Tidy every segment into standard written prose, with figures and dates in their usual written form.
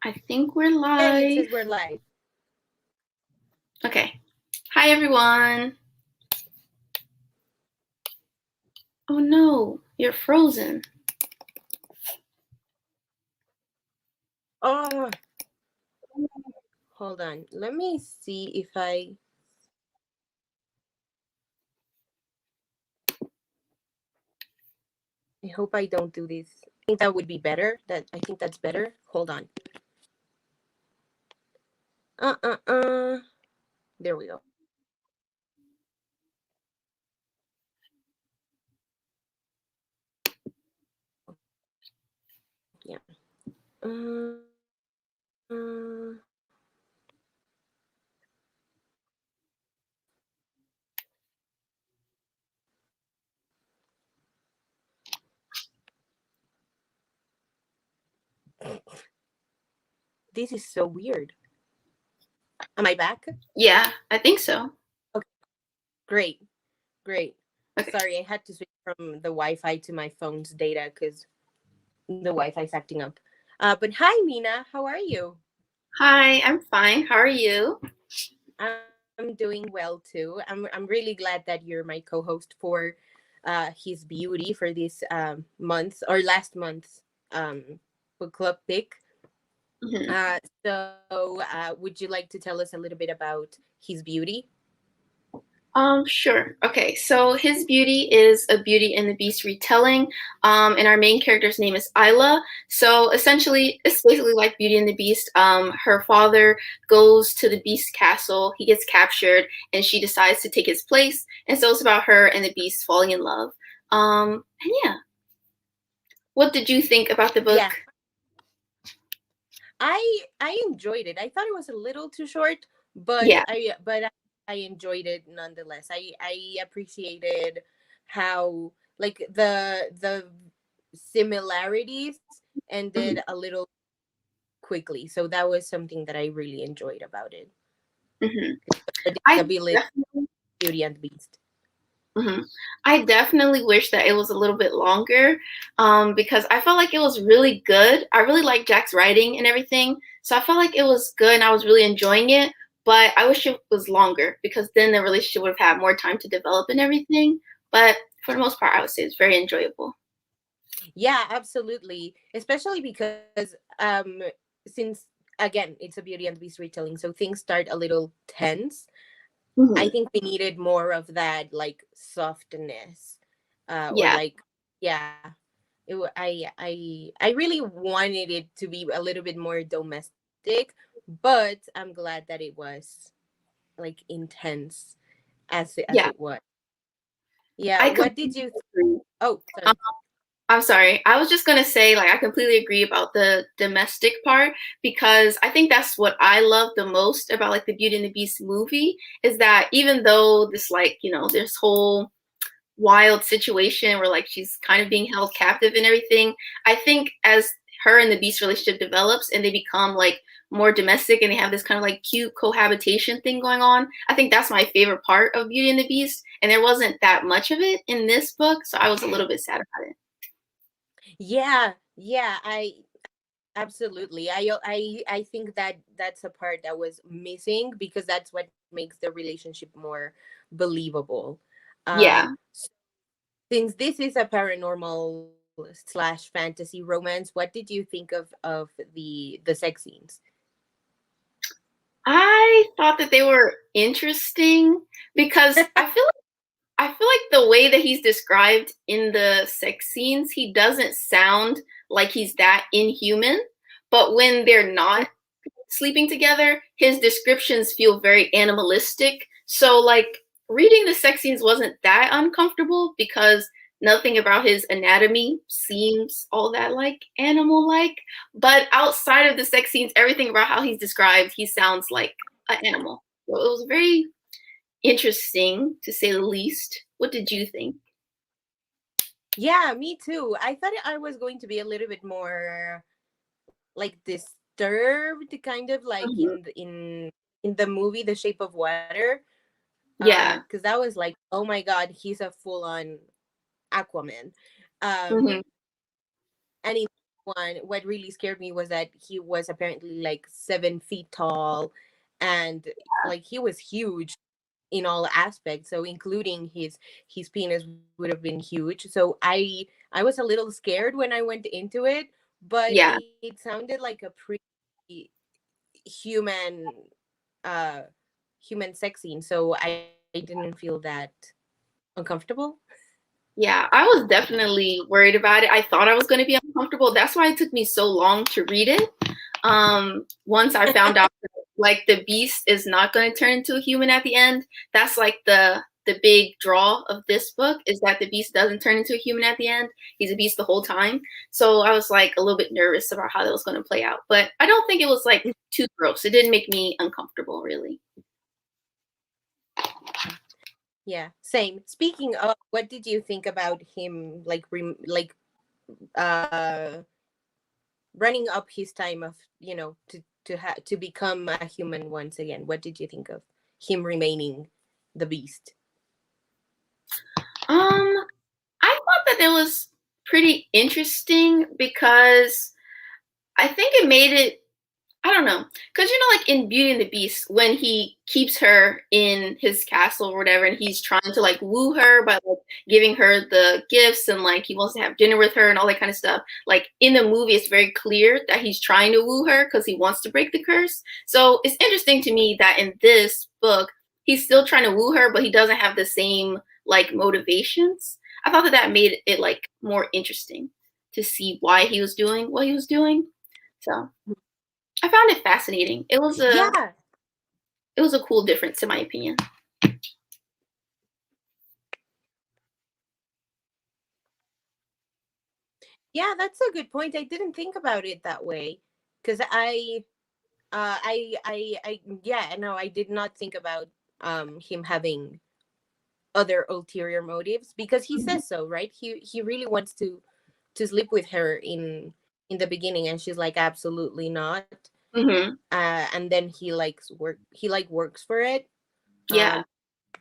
I think we're Hey, it live. says we're live. Okay. Hi, everyone. Oh no, you're frozen. Oh, hold on. Let me see if I hope I don't do this. I think that would be better. I think that's better. Hold on. Uh uh uh. There we go. Yeah. This is so weird. Am I back? Yeah, I think so. Okay. Great. Great. Okay. Sorry, I had to switch from the Wi-Fi to my phone's data because the Wi-Fi's acting up. But hi, Mina. How are you? Hi, I'm fine. How are you? I'm doing well too. I'm really glad that you're my co-host for his beauty for this month or last month's um book club pick. Mhm. So would you like to tell us a little bit about his beauty? Sure. Okay, so his beauty is a Beauty and the Beast retelling, and our main character's name is Isla. So essentially, it's basically like Beauty and the Beast. Her father goes to the Beast castle. He gets captured, and she decides to take his place. And so it's about her and the Beast falling in love. And yeah, what did you think about the Yeah, book? I enjoyed it. I thought it was a little too short, but Yeah. I enjoyed it nonetheless. I appreciated how like the similarities ended Mhm. a little quickly. So that was something that I really enjoyed about it. Mhm. The I disability, definitely, Beauty and the Beast. mhm. I definitely wish that it was a little bit longer, because I felt like it was really good. I really like Jack's writing and everything, so I felt like it was good and I was really enjoying it. But I wish it was longer because then the relationship would have had more time to develop and everything. But for the most part, I would say it's very enjoyable. Yeah, absolutely. Especially because since again it's a Beauty and the Beast retelling, so things start a little tense. I Hmm. think we needed more of that like softness, or Yeah, like yeah. I really wanted it to be a little bit more domestic, but I'm glad that it was like intense as yeah, it was. Yeah. I What did completely you? agree. Oh, sorry. I'm sorry. I was just gonna say, like, I completely agree about the domestic part because I think that's what I love the most about like the Beauty and the Beast movie is that even though this like, this whole wild situation where like she's kind of being held captive and everything, I think as her and the Beast relationship develops and they become like more domestic and they have this kind of like cute cohabitation thing going on, I think that's my favorite part of Beauty and the Beast. And there wasn't that much of it in this book, so I was a little bit sad about it. Yeah, yeah, I absolutely. I think that that's a part that was missing because that's what makes the relationship more believable. Yeah. S- since this is a paranormal slash fantasy romance, what did you think of the sex scenes? I thought that they were interesting because I feel like the way that he's described in the sex scenes, he doesn't sound like he's that inhuman. But when they're not sleeping together, his descriptions feel very animalistic. So like reading the sex scenes wasn't that uncomfortable because nothing about his anatomy seems all that like animal like. But outside of the sex scenes, everything about how he's described, he sounds like an animal. So it was very interesting to say the least. What did you think? Yeah, me too. I thought I was going to be a little bit more like disturbed, kind of like Mhm. in the movie The Shape of Water. Yeah. Because that was like, oh my god, he's a full on Aquaman. Hmm. And in one, what really scared me was that he was apparently like 7 feet tall, and like he was huge in all aspects. So including his penis would have been huge. So I was a little scared when I went into it, but Yeah. it sounded like a pretty human uh human sex scene. So I didn't feel that uncomfortable. Yeah, I was definitely worried about it. I thought I was going to be uncomfortable. That's why it took me so long to read it. Once I found out that, like, the beast is not going to turn into a human at the end. That's like the big draw of this book, is that the beast doesn't turn into a human at the end. He's a beast the whole time. So I was like a little bit nervous about how that was going to play out. But I don't think it was like too gross. It didn't make me uncomfortable, really. Yeah, same. Speaking of, what did you think about him like uh running up his time of, to become a human once again? What did you think of him remaining the beast? Um, I thought that it was pretty interesting because I think it made it, I don't know, because like in Beauty and the Beast, when he keeps her in his castle or whatever, and he's trying to like woo her by like giving her the gifts, and like he wants to have dinner with her and all that kind of stuff. Like in the movie, it's very clear that he's trying to woo her because he wants to break the curse. So it's interesting to me that in this book, he's still trying to woo her, but he doesn't have the same like motivations. I thought that that made it like more interesting to see why he was doing what he was doing. So I found it fascinating. Yeah, It was a cool difference in my opinion. yeah, that's a good point. I didn't think about it that way, because yeah, no, I did not think about him having other ulterior motives, because he Mhm. says so, right? He really wants to sleep with her in the beginning, and she's like, absolutely not. Mhm. And then he like works for it. Yeah.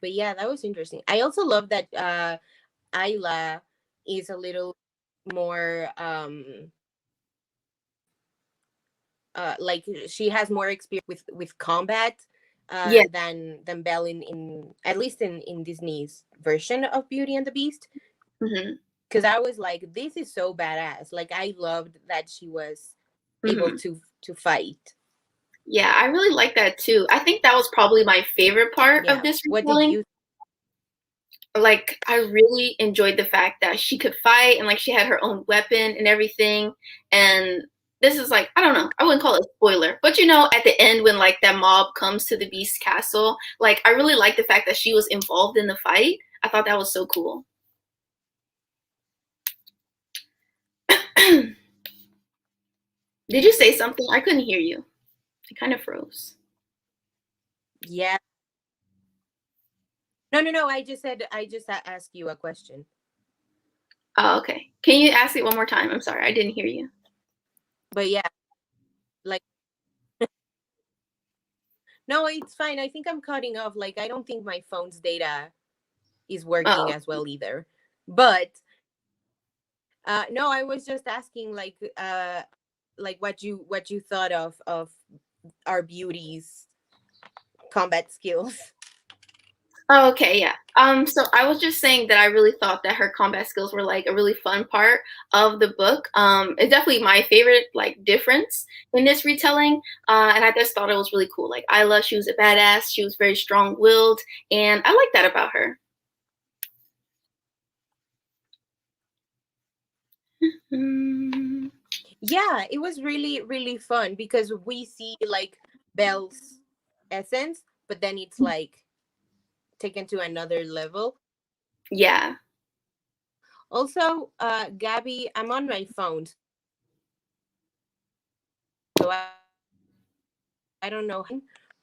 But yeah, that was interesting. I also love that Ayla is a little more like she has more experience with combat Yeah. than Belle, in at least in Disney's version of Beauty and the Beast. Mhm. Because I was like, this is so badass. Like, I loved that she was able Mhm. to fight. Yeah, I really like that too. I think that was probably my favorite part of Yeah. this What did retelling. you? Like I really enjoyed the fact that she could fight and like she had her own weapon and everything. And this is like, I don't know, I wouldn't call it a spoiler, but at the end when like that mob comes to the Beast Castle, like I really like the fact that she was involved in the fight. I thought that was so cool. Did you say something? I couldn't hear you. It kind of froze. Yeah. No, no, no. I just asked you a question. Oh, okay. Can you ask it one more time? I'm sorry, I didn't hear you. But yeah, like, no, it's fine. I think I'm cutting off. Like, I don't think my phone's data is working Oh, as well either. But no, I was just asking, like what you thought of our beauties combat skills. oh, okay, yeah. So I was just saying that I really thought that her combat skills were like a really fun part of the book. It's definitely my favorite like difference in this retelling. And I just thought it was really cool. Like Isla, she was a badass. She was very strong-willed, and I like that about her. Mm, Yeah, it was really really fun, because we see like Belle's essence, but then it's like taken to another level. yeah. Also, Gabby, I'm on my phone, so I don't know,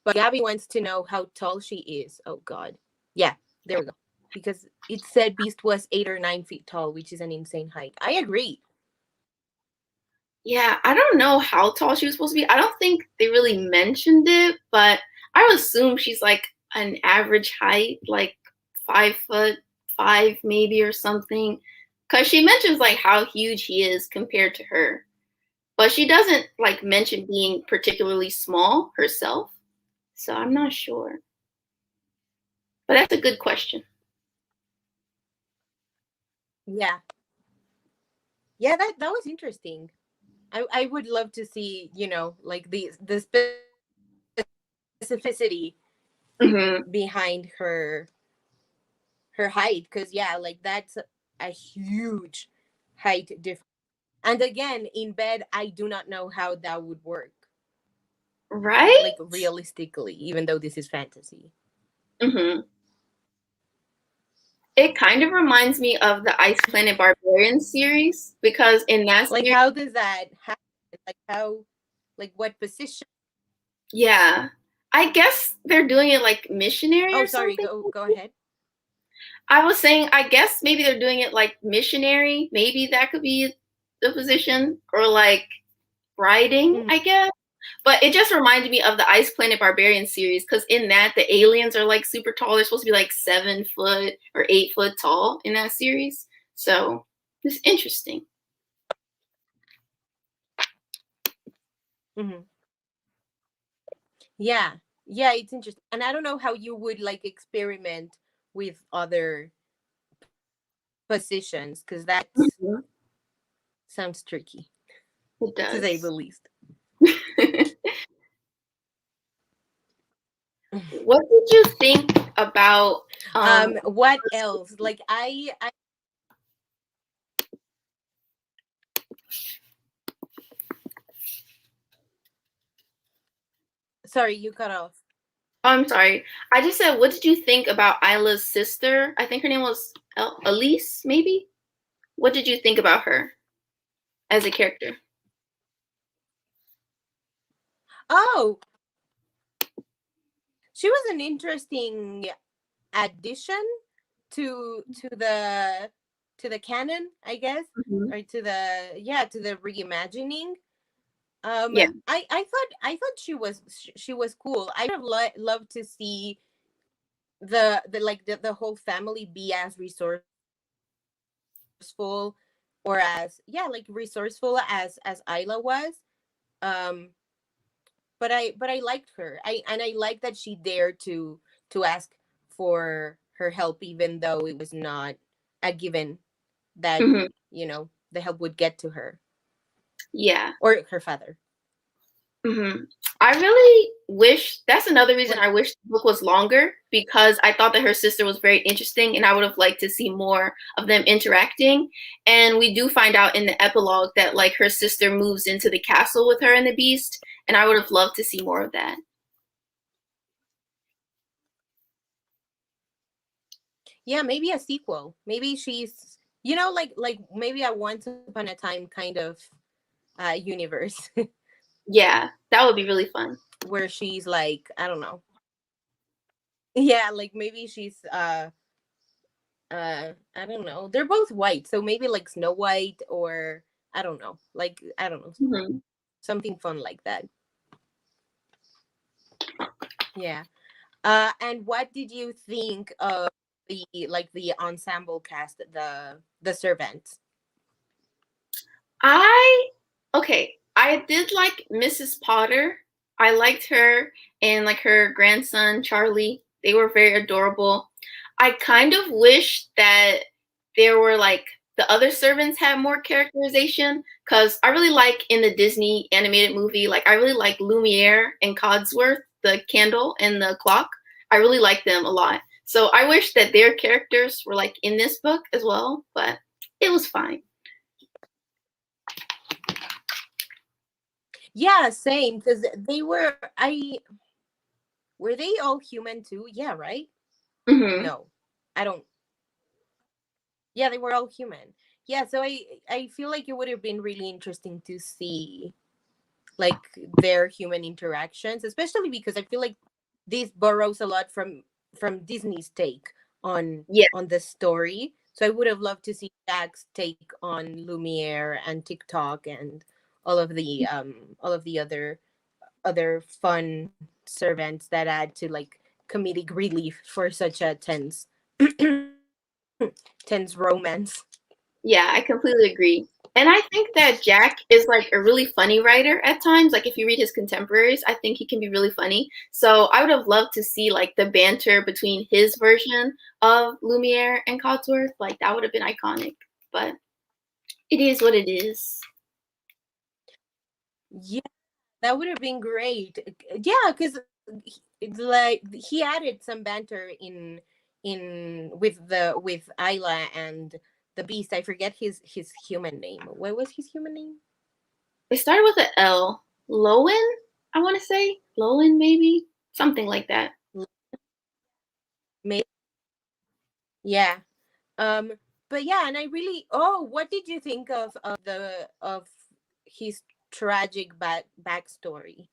but Gabby wants to know how tall she is. Oh God, yeah, there we go. Because it said Beast was 8 or 9 feet tall, which is an insane height. I agree. Yeah, I don't know how tall she was supposed to be. I don't think they really mentioned it, but I would assume she's like an average height, like 5'5" maybe or something. Cause she mentions like how huge he is compared to her. but she doesn't like mention being particularly small herself. So I'm not sure. But that's a good question. Yeah, yeah, that was interesting. I would love to see, like the specificity Hmm. behind her height, because yeah, like that's a huge height difference. And again, in bed, I do not know how that would work, Right? like realistically, even though this is fantasy. Hmm. It kind of reminds me of the Ice Planet Barbarian series because in that Like, series, how does that happen? Like, how, like, what position? yeah, I guess they're doing it like missionary Oh, or sorry, something. go ahead. I was saying, I guess maybe they're doing it like missionary. Maybe that could be the position, or like riding, Mhm. I guess. But it just reminded me of the Ice Planet Barbarian series because in that the aliens are like super tall. They're supposed to be like 7 foot or 8 foot tall in that series. So it's interesting. Mhm. Yeah, yeah, it's interesting, and I don't know how you would like experiment with other positions, because that Mhm. sounds tricky, It to say the does. least. What did you think about What else? Like, I sorry, you cut off. oh, I'm sorry. I just said, what did you think about Isla's sister? I think her name was Elise, maybe? What did you think about her as a character? Oh, she was an interesting addition to the canon, I guess, Mhm. or to the reimagining. Yeah. I thought she was cool. I would have loved to see the whole family be as resourceful, or as, yeah, like resourceful as Isla was. Um, but I liked her. I like that she dared to ask for her help, even though it was not a given that Hmm. the help would get to her Yeah. or her father. Hmm. I really wish that's another reason What? I wish the book was longer because I thought that her sister was very interesting and I would have liked to see more of them interacting. And we do find out in the epilogue that like her sister moves into the castle with her and the beast, and I would have loved to see more of that. Yeah, maybe a sequel. Maybe she's, like maybe a once upon a time kind of universe, Yeah, that would be really fun. where she's like, I don't know. Yeah, like maybe she's I don't know. They're both white, so maybe like Snow White, or I don't know. Like, I don't know, Hmm. something fun like that. Yeah. And what did you think of the ensemble cast, the servants? I okay. I did like Mrs. Potter. I liked her and like her grandson Charlie. They were very adorable. I kind of wish that there were like the other servants had more characterization because I really like in the Disney animated movie, like I really like Lumiere and Codsworth, the candle and the clock. I really like them a lot. So I wish that their characters were like in this book as well, but it was fine. Yeah, same. Because they were, I were they all human too? Yeah, right. Hmm. No, I don't. Yeah, they were all human. Yeah, so I feel like it would have been really interesting to see like their human interactions, especially because I feel like this borrows a lot from Disney's take Yeah. on the story. So I would have loved to see Jack's take on Lumiere and TikTok and all of the other fun servants that add to like comedic relief for such a tense tense romance. Yeah, I completely agree. And I think that Jack is like a really funny writer at times. Like if you read his contemporaries, I think he can be really funny. So I would have loved to see like the banter between his version of Lumiere and Codsworth. Like that would have been iconic. But it is what it is. Yeah, that would have been great. Yeah, because like he added some banter in with Isla and the Beast. I forget his human name. What was his human name? It started with an L. Lowen, I want to say. Lowen, maybe? Something like that. May Yeah. Um. But yeah, and I really. Oh, what did you think of his tragic backstory?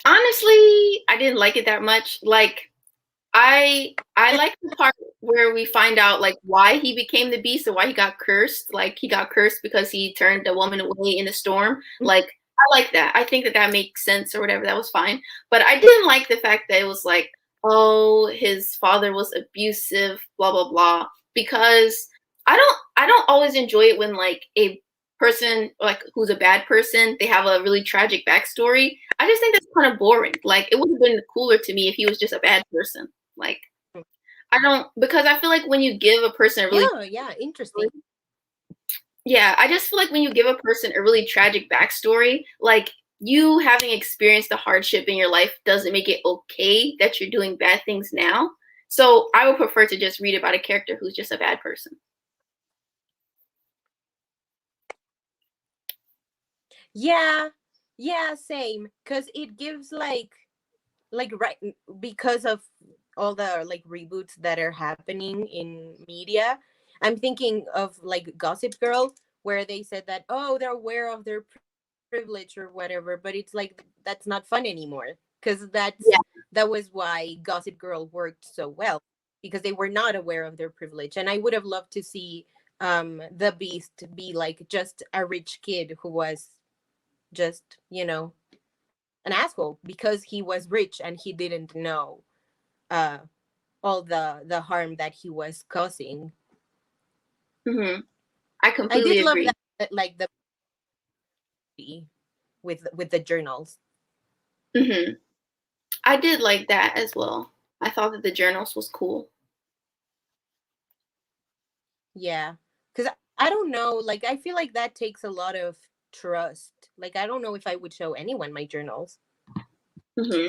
Honestly, I didn't like it that much. Like I like the part where we find out like why he became the beast and why he got cursed. Like he got cursed because he turned a woman away in a storm. Like I like that. I think that that makes sense or whatever. That was fine. But I didn't like the fact that it was like, oh, his father was abusive, blah blah blah. Because I don't always enjoy it when like a person like who's a bad person, they have a really tragic backstory. I just think that's kind of boring. Like it would have been cooler to me if he was just a bad person. Like I don't because I feel like when you give a person a really Yeah, yeah, interesting. yeah, I just feel like when you give a person a really tragic backstory, like you having experienced the hardship in your life doesn't make it okay that you're doing bad things now. So I would prefer to just read about a character who's just a bad person. Yeah, yeah, same. Cause it gives like right because of all the like reboots that are happening in media. I'm thinking of like Gossip Girl, where they said that oh they're aware of their privilege or whatever, but it's like that's not fun anymore. Cause Yeah. that was why Gossip Girl worked so well because they were not aware of their privilege. And I would have loved to see the Beast be like just a rich kid who was just an asshole because he was rich and he didn't know uh all the harm that he was causing. Hmm. I I did completely love agree. that like the with the journals. Hmm. I did like that as well. I thought that the journals was cool. Yeah, because I don't know, like I feel like that takes a lot of trust. Like I don't know if I would show anyone my journals. Hmm.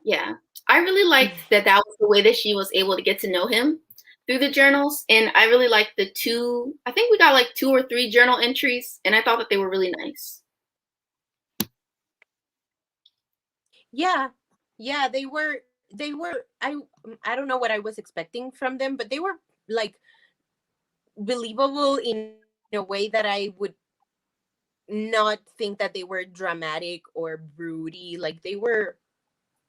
Yeah. I really liked that that was the way that she was able to get to know him through the journals. And I really liked the two, I think we got like two or three journal entries, and I thought that they were really nice. Yeah, yeah, I don't know what I was expecting from them, but they were like believable in a way that I would not think that they were dramatic or broody. Like they were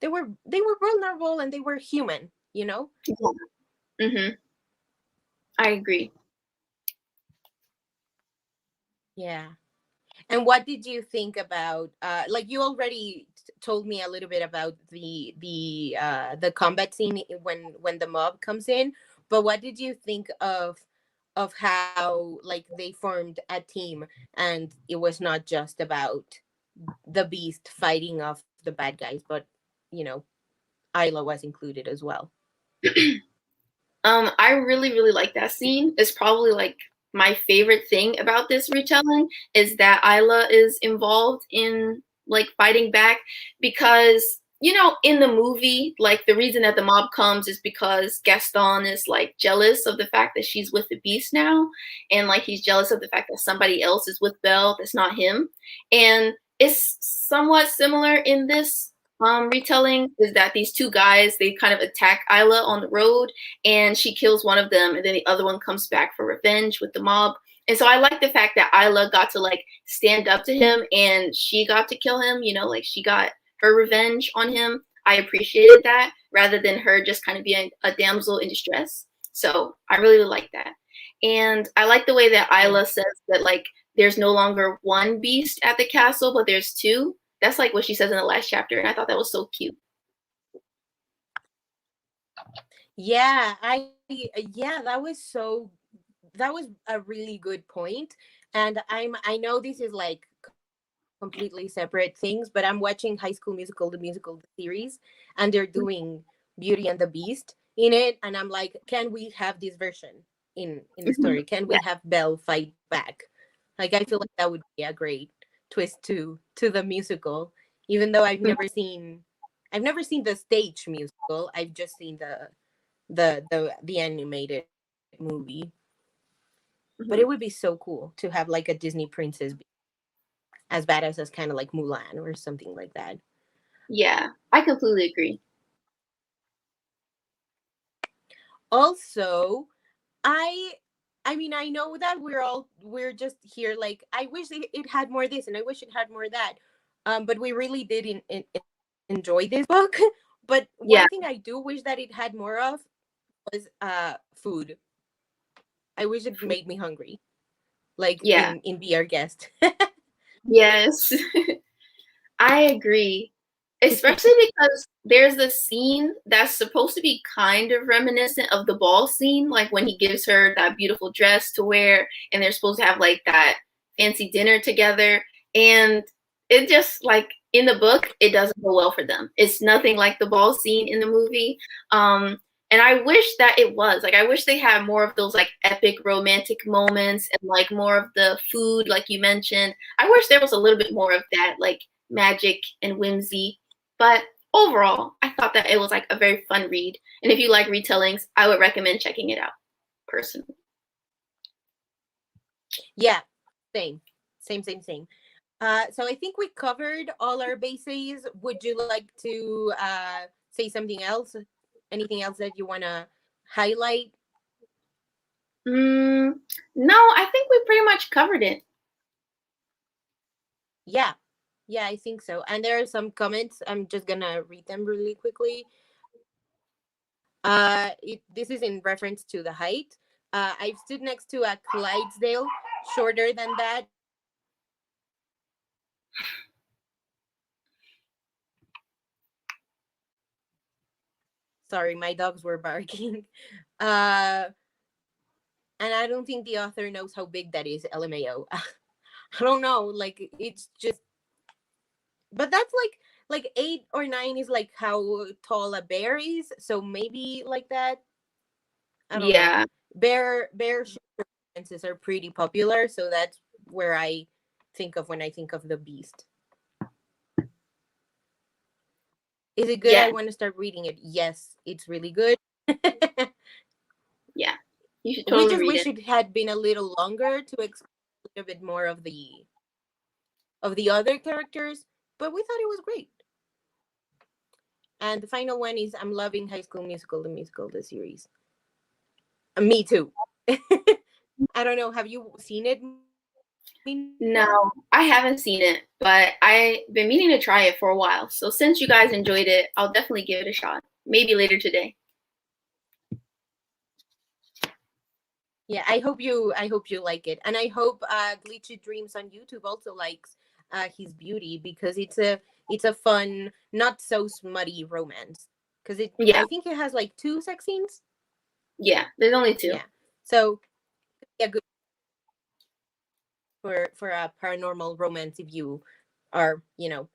vulnerable and they were human. Yeah. Hmm. I agree. Yeah. And what did you think about like you already told me a little bit about the combat scene when the mob comes in, but what did you think of how like they formed a team and it was not just about the Beast fighting off the bad guys, but you know Isla was included as well. I really, really like that scene. It's probably like my favorite thing about this retelling is that Isla is involved in like fighting back because in the movie, like the reason that the mob comes is because Gaston is like jealous of the fact that she's with the Beast now, and like he's jealous of the fact that somebody else is with Belle that's not him. And it's somewhat similar in this retelling is that these two guys they kind of attack Isla on the road and she kills one of them and then the other one comes back for revenge with the mob. And so I like the fact that Isla got to like stand up to him and she got to kill him, like she got her revenge on him. I appreciated that rather than her just kind of being a damsel in distress. So I really, really like that. And I like the way that Yeah. Isla says that like there's no longer one beast at the castle, but there's two. That's like what she says in the last chapter, and I thought that was so cute. Yeah, I yeah, that was so that was a really good point. And I know this is like completely separate things, but I'm watching High School Musical, the musical, the series, and they're doing Beauty and the Beast in it, and I'm like, can we have this version in the Mhm. story? Can we Yeah. have Belle fight back? Like, I feel like that would be a great twist to the musical, even though I've never seen the stage musical. I've just seen the animated movie. But it would be Mhm. so cool to have like a Disney princess be as badass as kind of like Mulan or something like that. Yeah, I completely agree. Also, I I mean, I know that we're just here like I wish it had more this and I wish it had more that. But we really did enjoy this book. But one thing I Yeah, do wish that it had more of was food. I wish it made me hungry, like yeah, in Be Our Guest. yes. I agree. Especially because there's a scene that's supposed to be kind of reminiscent of the ball scene, like when he gives her that beautiful dress to wear and they're supposed to have like that fancy dinner together. And it just like in the book, it doesn't go well for them. It's nothing like the ball scene in the movie. And I wish that it was like I wish they had more of those like epic romantic moments and like more of the food, like you mentioned. I wish there was a little bit more of that, like magic and whimsy. But overall, I thought that it was like a very fun read. And if you like retellings, I would recommend checking it out personally. Yeah, same, same. So I think we covered all our bases. Would you like to say something else? Anything else that you want to highlight? Mm, no, I think we pretty much covered it. Yeah, yeah, I think so. And there are some comments. I'm just gonna read them really quickly. This is in reference to the height. I've stood next to a Clydesdale, shorter than that. Sorry, my dogs were barking. Uh, and I don't think the author knows how big that is. LMAO. I don't know. Like it's just, but that's like 8 or 9 is like how tall a bear is. So maybe like that. I don't know. Yeah, Bear references are pretty popular, so that's where I think of when I think of the Beast. Is it good? yeah, I want to start reading it. Yes, it's really good. yeah. You should We totally just read wish it. it had been a little longer to explore a little bit more of the other characters, but we thought it was great. And the final one is I'm loving High School Musical, the musical, the series. Me too. I don't know. Have you seen it, Mina? No, I haven't seen it, but I've been meaning to try it for a while. So since you guys enjoyed it, I'll definitely give it a shot. Maybe later today. Yeah, I hope you like it, and I hope Glitchy Dreams on YouTube also likes his beauty because it's a fun, not so smutty romance. Because Yeah, I think it has like 2 sex scenes. yeah. There's only two. Yeah, so yeah, good for a paranormal romance if you are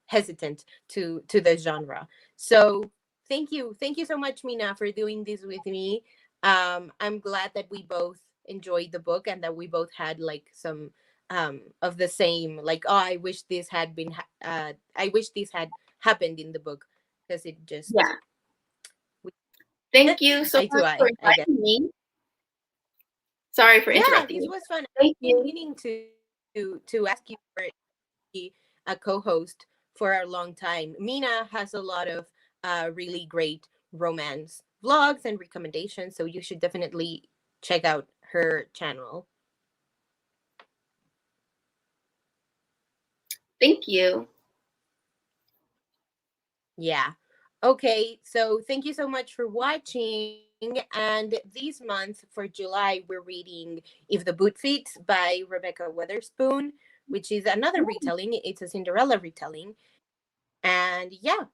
hesitant to the genre. So thank you so much, Mina, for doing this with me. I'm glad that we both enjoyed the book and that we both had like some of the same, like, oh, I wish this had happened in the book, because it just Yeah. Thank you so eye to much for eye, I guess. inviting me. Sorry for Yeah, interrupting this you. was fun. Thank I've been you. meaning to ask you for be a co-host for a long time. Mina has a lot of really great romance vlogs and recommendations, so you should definitely check out her channel. Thank you. Yeah. Okay, so thank you so much for watching. And this month for July, we're reading If the Boot Fits by Rebecca Weatherspoon, which is another retelling. It's a Cinderella retelling. And yeah,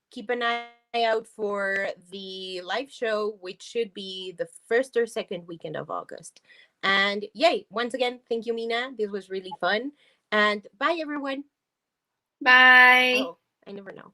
keep an eye out for the live show, which should be the first or second weekend of August. And yay, once again, thank you, Mina. This was really fun. And bye, everyone. Bye. Oh, I never know.